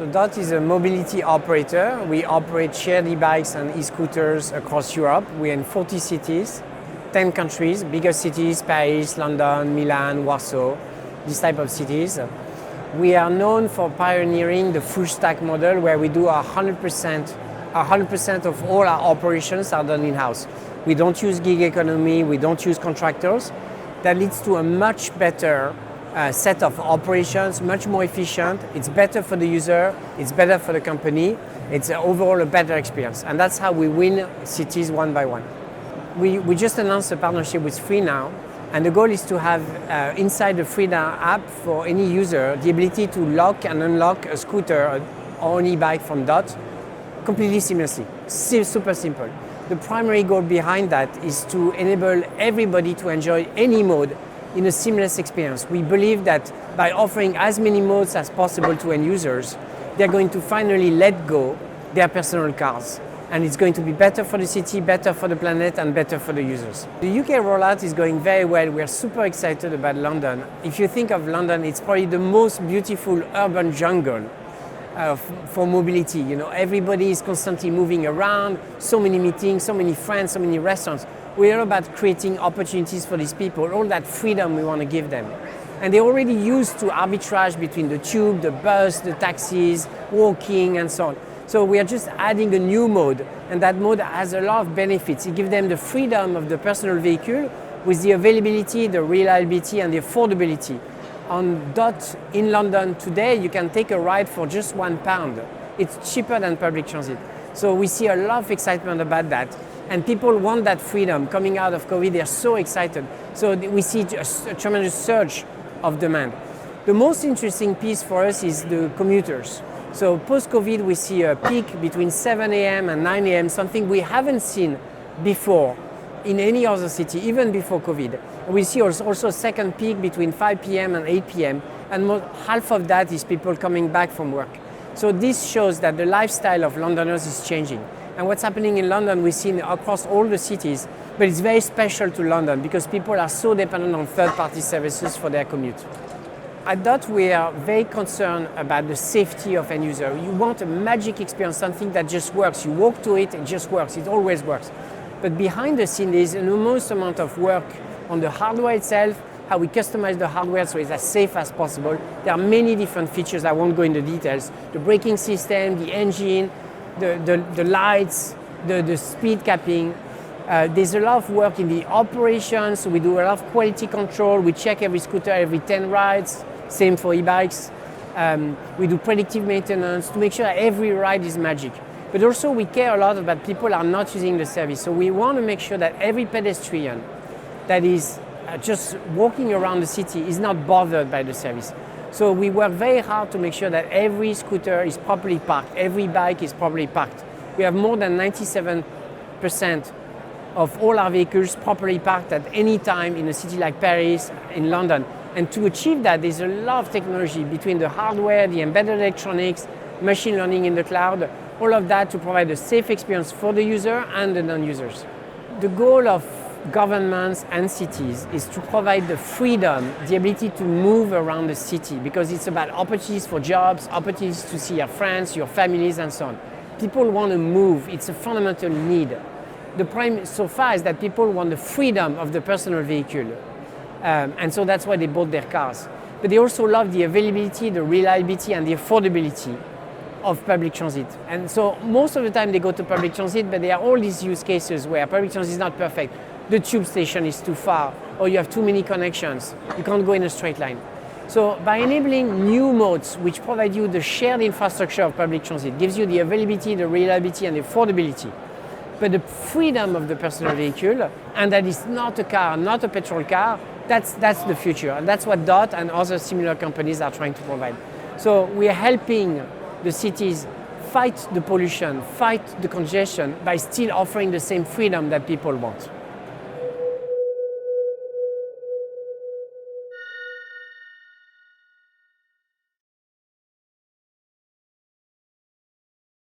So Dott is a mobility operator. We operate shared e-bikes and e-scooters across Europe. We're in 40 cities, 10 countries, bigger cities, Paris, London, Milan, Warsaw, these type of cities. We are known for pioneering the full stack model where we do 100% of all our operations are done in-house. We don't use gig economy, we don't use contractors. That leads to a much better set of operations, much more efficient. It's better for the user, it's better for the company, it's overall a better experience. And that's how we win cities one by one. We just announced a partnership with FreeNow, and the goal is to have inside the FreeNow app for any user the ability to lock and unlock a scooter or an e-bike from Dott completely seamlessly, super simple. The primary goal behind that is to enable everybody to enjoy any mode in a seamless experience. We believe that by offering as many modes as possible to end users, they're going to finally let go their personal cars. And it's going to be better for the city, better for the planet, and better for the users. The UK rollout is going very well. We're super excited about London. If you think of London, it's probably the most beautiful urban jungle for mobility. You know, everybody is constantly moving around, so many meetings, so many friends, so many restaurants. We're all about creating opportunities for these people, all that freedom we want to give them. And they're already used to arbitrage between the tube, the bus, the taxis, walking, and so on. So we are just adding a new mode, and that mode has a lot of benefits. It gives them the freedom of the personal vehicle with the availability, the reliability, and the affordability. On Dott in London today, you can take a ride for just £1. It's cheaper than public transit. So we see a lot of excitement about that. And people want that freedom. Coming out of COVID, they're so excited. So we see a tremendous surge of demand. The most interesting piece for us is the commuters. So post-COVID, we see a peak between 7 a.m. and 9 a.m., something we haven't seen before in any other city, even before COVID. We see also a second peak between 5 p.m. and 8 p.m., and half of that is people coming back from work. So this shows that the lifestyle of Londoners is changing. And what's happening in London, we've seen across all the cities, but it's very special to London because people are so dependent on third-party services for their commute. At Dott, we are very concerned about the safety of end user. You want a magic experience, something that just works. You walk to it, it just works, it always works. But behind the scene, there's an enormous amount of work on the hardware itself, how we customize the hardware so it's as safe as possible. There are many different features, I won't go into details. The braking system, the engine, the lights, the speed capping. There's a lot of work in the operations, so we do a lot of quality control. We check every scooter every 10 rides, same for e-bikes. We do predictive maintenance to make sure that every ride is magic. But also we care a lot about people are not using the service. So we want to make sure that every pedestrian that is just walking around the city is not bothered by the service. So we work very hard to make sure that every scooter is properly parked, every bike is properly parked. We have more than 97% of all our vehicles properly parked at any time in a city like Paris, in London. And to achieve that, there's a lot of technology between the hardware, the embedded electronics, machine learning in the cloud, all of that to provide a safe experience for the user and the non-users. The goal of governments and cities is to provide the freedom, the ability to move around the city, because it's about opportunities for jobs, opportunities to see your friends, your families, and so on. People want to move. It's a fundamental need. The prime so far is that people want the freedom of the personal vehicle. And so that's why they bought their cars. But they also love the availability, the reliability, and the affordability of public transit. And so most of the time they go to public transit, but there are all these use cases where public transit is not perfect. The tube station is too far, or you have too many connections. You can't go in a straight line. So by enabling new modes which provide you the shared infrastructure of public transit, gives you the availability, the reliability, and the affordability, but the freedom of the personal vehicle, and that is not a car, not a petrol car, that's the future. And that's what Dott and other similar companies are trying to provide. So we are helping the cities fight the pollution, fight the congestion by still offering the same freedom that people want.